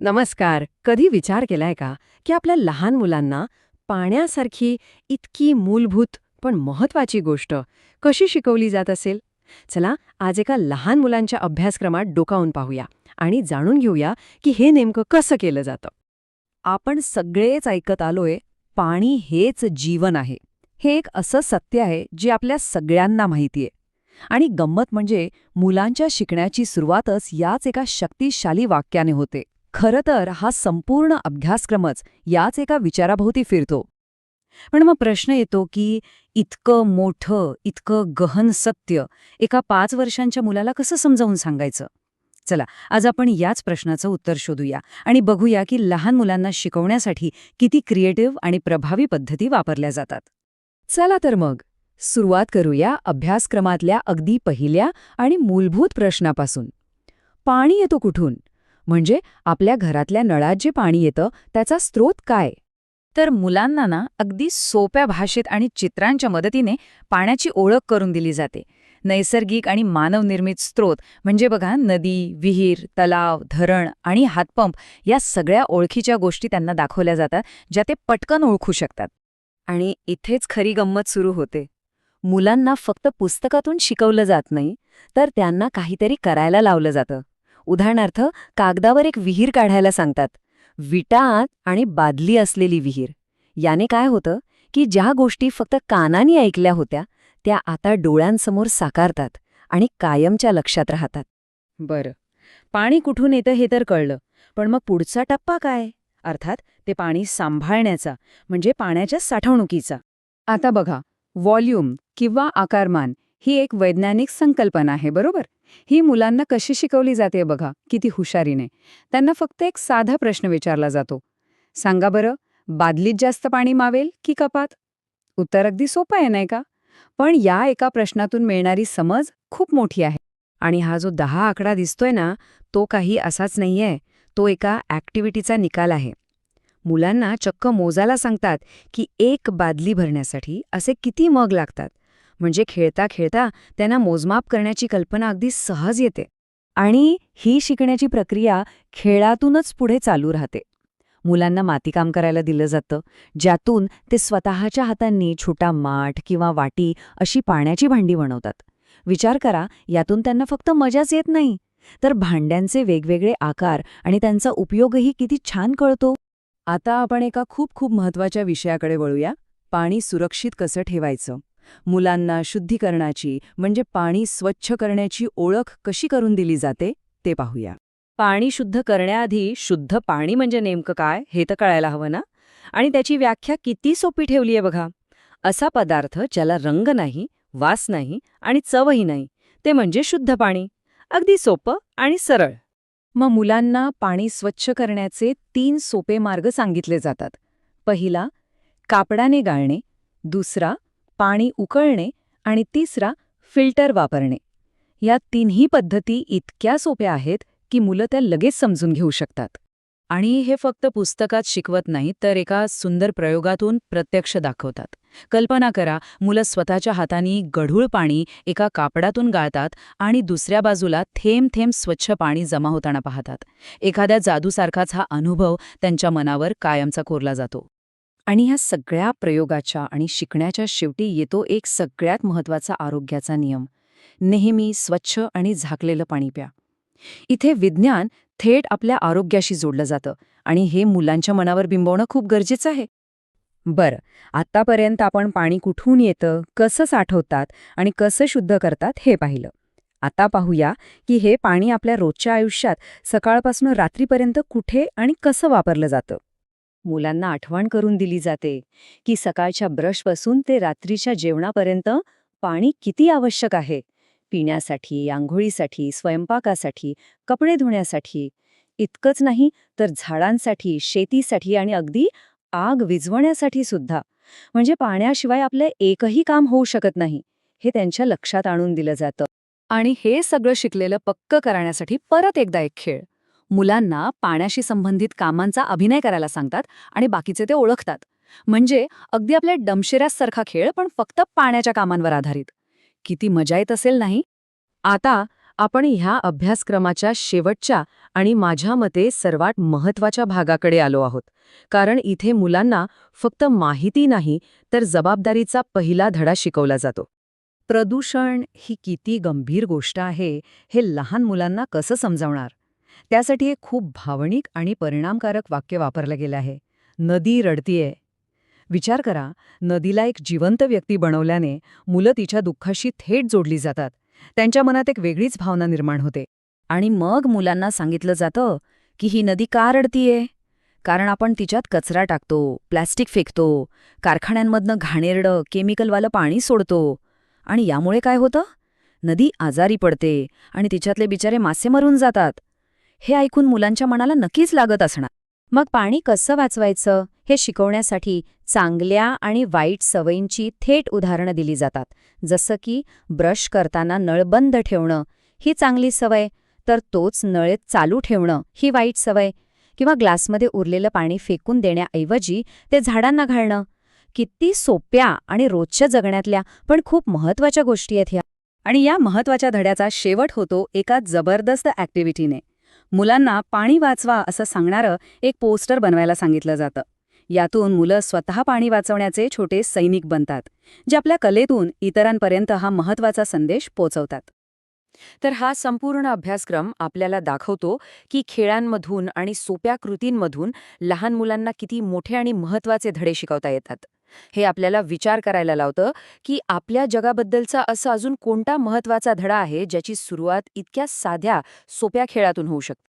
नमस्कार. कधी विचार केलाय का की आपल्या लहान मुलांना पाण्यासारखी इतकी मूलभूत पण महत्वाची गोष्ट कशी शिकवली जात असेल? चला आज एका लहान मुलांच्या अभ्यासक्रमात डोकावून पाहूया आणि जाणून घेऊया की हे नेमकं कसं केलं जातं. आपण सगळेच ऐकत आलोय, पाणी हेच जीवन आहे. हे एक असं सत्य आहे जे आपल्या सगळ्यांना माहितीये. आणि गंमत म्हणजे मुलांच्या शिकण्याची सुरुवातच याच एका शक्तिशाली वाक्याने होते. खरं तर हा संपूर्ण अभ्यासक्रमच याच एका विचाराभोवती फिरतो. पण मग प्रश्न येतो की इतकं मोठं, इतकं गहन सत्य एका 5 वर्षांच्या मुलाला कसं समजावून सांगायचं? चला, आज आपण याच प्रश्नाचं उत्तर शोधूया आणि बघूया की लहान मुलांना शिकवण्यासाठी किती क्रिएटिव्ह आणि प्रभावी पद्धती वापरल्या जातात. चला तर मग सुरुवात करूया अभ्यासक्रमातल्या अगदी पहिल्या आणि मूलभूत प्रश्नापासून. पाणी येतो कुठून? म्हणजे आपल्या घरातल्या नळात जे पाणी येतं त्याचा स्रोत काय? तर मुलांना ना अगदी सोप्या भाषेत आणि चित्रांच्या मदतीने पाण्याची ओळख करून दिली जाते. नैसर्गिक आणि मानवनिर्मित स्रोत म्हणजे बघा, नदी, विहीर, तलाव, धरण आणि हातपंप या सगळ्या ओळखीच्या गोष्टी त्यांना दाखवल्या जातात, ज्या ते पटकन ओळखू शकतात. आणि इथेच खरी गंमत सुरू होते. मुलांना फक्त पुस्तकातून शिकवलं जात नाही, तर त्यांना काहीतरी करायला लावलं जातं. उदाहरणार्थ, कागदावर एक विहीर काढायला सांगतात. विटा आणि बादली असलेली विहीर. याने काय होतं की ज्या गोष्टी फक्त कानाने ऐकल्या होत्या त्या आता डोळ्यांसमोर साकारतात आणि कायमच्या लक्षात राहतात. बरं, पाणी कुठून येतं हे तर कळलं, पण मग पुढचा टप्पा काय? अर्थात ते पाणी सांभाळण्याचा, म्हणजे पाण्याच्या साठवणुकीचा. आता बघा, व्हॉल्यूम किंवा आकारमान ही एक वैज्ञानिक संकल्पना आहे, बरोबर? ही मुलांना कशी शिकवली जाते बघा, किती हुशारीने. त्यांना फक्त एक साधा प्रश्न विचारला जातो. सांगा बरं, बादलीत जास्त पाणी मावेल की कपात? उत्तर अगदी सोपं आहे, नाही का? पण या एका प्रश्नातून मिळणारी समज खूप मोठी आहे. आणि हा जो 10 आकडा दिसतोय ना, तो काही असाच नाहीये. तो एका ॲक्टिव्हिटीचा निकाल आहे. मुलांना चक्क मोजायला सांगतात की एक बादली भरण्यासाठी असे किती मग लागतात. म्हणजे खेळता खेळता त्यांना मोजमाप करण्याची कल्पना अगदी सहज येते. आणि ही शिकण्याची प्रक्रिया खेळातूनच पुढे चालू राहते. मुलांना मातीकाम करायला दिलं जातं, ज्यातून ते स्वतःच्या हातांनी छोटा माठ किंवा वाटी अशी पाण्याची भांडी बनवतात. विचार करा, यातून त्यांना फक्त मजाच येत नाही, तर भांड्यांचे वेगवेगळे आकार आणि त्यांचा उपयोगही किती छान कळतो. आता आपण एका खूप खूप महत्त्वाच्या विषयाकडे वळूया, पाणी सुरक्षित कसं ठेवायचं. मुलांना शुद्धीकरणाची म्हणजे पाणी स्वच्छ करण्याची ओळख कशी करून दिली जाते ते पाहूया. पाणी शुद्ध करण्याआधी शुद्ध पाणी म्हणजे नेमकं काय हे तर कळायला हवं ना. आणि त्याची व्याख्या किती सोपी ठेवली आहे बघा. असा पदार्थ ज्याला रंग नाही, वास नाही आणि चवही नाही, ते म्हणजे शुद्ध पाणी. अगदी सोपं आणि सरळ. मग मुलांना पाणी स्वच्छ करण्याचे 3 सोपे मार्ग सांगितले जातात. पहिला, कापडाने गाळणे. दुसरा, पाणी उकळणे. आणि तिसरा, फिल्टर वापरणे. या तिन्ही पद्धती इतक्या सोप्या आहेत की मुलं त्या लगेच समजून घेऊ शकतात. आणि हे फक्त पुस्तकात शिकवत नाही, तर एका सुंदर प्रयोगातून प्रत्यक्ष दाखवतात. कल्पना करा, मुलं स्वतःच्या हातांनी गढूळ पाणी एका कापडातून गाळतात आणि दुसऱ्या बाजूला थेंब थेंब स्वच्छ पाणी जमा होताना पाहतात. एखाद्या जादूसारखाच हा अनुभव त्यांच्या मनावर कायमचा कोरला जातो. आणि ह्या सगळ्या प्रयोगाच्या आणि शिकण्याच्या शेवटी येतो एक सगळ्यात महत्त्वाचा आरोग्याचा नियम. नेहमी स्वच्छ आणि झाकलेलं पाणी प्या. इथे विज्ञान थेट आपल्या आरोग्याशी जोडलं जातं आणि हे मुलांच्या मनावर बिंबवणं खूप गरजेचं आहे. बरं, आत्तापर्यंत आपण पाणी कुठून येतं, कसं साठवतात आणि कसं शुद्ध करतात हे पाहिलं. आता पाहूया की हे पाणी आपल्या रोजच्या आयुष्यात सकाळपासून रात्रीपर्यंत कुठे आणि कसं वापरलं जातं. मुलांना आठवण करून दिली जाते की सकाळच्या ब्रशपासून ते रात्रीच्या जेवणापर्यंत पाणी किती आवश्यक आहे. पिण्यासाठी, आंघोळीसाठी, स्वयंपाकासाठी, कपडे धुण्यासाठी. इतकंच नाही तर झाडांसाठी, शेतीसाठी आणि अगदी आग विझवण्यासाठी सुद्धा. म्हणजे पाण्याशिवाय आपलं एकही काम होऊ शकत नाही, हे त्यांच्या लक्षात आणून दिलं जातं. आणि हे सगळं शिकलेलं पक्क करण्यासाठी परत एकदा एक खेळ. मुलांना पाण्याशी संबंधित कामांचा अभिनय करायला सांगतात आणि बाकीचे ते ओळखतात. म्हणजे अगदी आपल्या डमशेऱ्यासारखा खेळ, पण फक्त पाण्याच्या कामांवर आधारित. किती मजा येत असेल नाही? आता आपण ह्या अभ्यासक्रमाच्या शेवटच्या आणि माझ्या मते सर्वात महत्त्वाच्या भागाकडे आलो आहोत. कारण इथे मुलांना फक्त माहिती नाही तर जबाबदारीचा पहिला धडा शिकवला जातो. प्रदूषण ही किती गंभीर गोष्ट आहे हे लहान मुलांना कसं समजावणार? त्यासाठी एक खूप भावनिक आणि परिणामकारक वाक्य वापरलं गेलं आहे. नदी रडतीये. विचार करा, नदीला एक जिवंत व्यक्ती बनवल्याने मुलं तिच्या दुःखाशी थेट जोडली जातात. त्यांच्या मनात एक वेगळीच भावना निर्माण होते. आणि मग मुलांना सांगितलं जातं की ही नदी का रडतीये? कारण आपण तिच्यात कचरा टाकतो, प्लॅस्टिक फेकतो, कारखान्यांमधनं घाणेरडं, केमिकलवालं पाणी सोडतो. आणि यामुळे काय होतं? नदी आजारी पडते आणि तिच्यातले बिचारे मासे मरून जातात. हे ऐकून मुलांच्या मनाला नक्कीच लागत असणार. मग पाणी कसं वाचवायचं हे शिकवण्यासाठी चांगल्या आणि वाईट सवयींची थेट उदाहरणं दिली जातात. जसं की ब्रश करताना नळ बंद ठेवणं ही चांगली सवय, तर तोच नळ चालू ठेवणं ही वाईट सवय. किंवा ग्लासमध्ये उरलेलं पाणी फेकून देण्याऐवजी ते झाडांना घालणं. किती सोप्या आणि रोजच्या जगण्यातल्या पण खूप महत्त्वाच्या गोष्टी आहेत ह्या. आणि या महत्त्वाच्या धड्याचा शेवट होतो एका जबरदस्त ॲक्टिव्हिटीने. मुलांना पाणी वाचवा असं सांगणारं एक पोस्टर बनवायला सांगितलं जातं. यातून मुलं स्वतः पाणी वाचवण्याचे छोटे सैनिक बनतात, जे आपल्या कलेतून इतरांपर्यंत हा महत्त्वाचा संदेश पोचवतात. तर हा संपूर्ण अभ्यासक्रम आपल्याला दाखवतो की खेळांमधून आणि सोप्या कृतींमधून लहान मुलांना किती मोठे आणि महत्त्वाचे धडे शिकवता येतात. हे आपल्याला विचार करायला लावतं की आपल्या जगाबद्दलचा असा अजून कोणता महत्त्वाचा धडा आहे ज्याची सुरुवात इतक्या साध्या, सोप्या खेळातून होऊ शकते.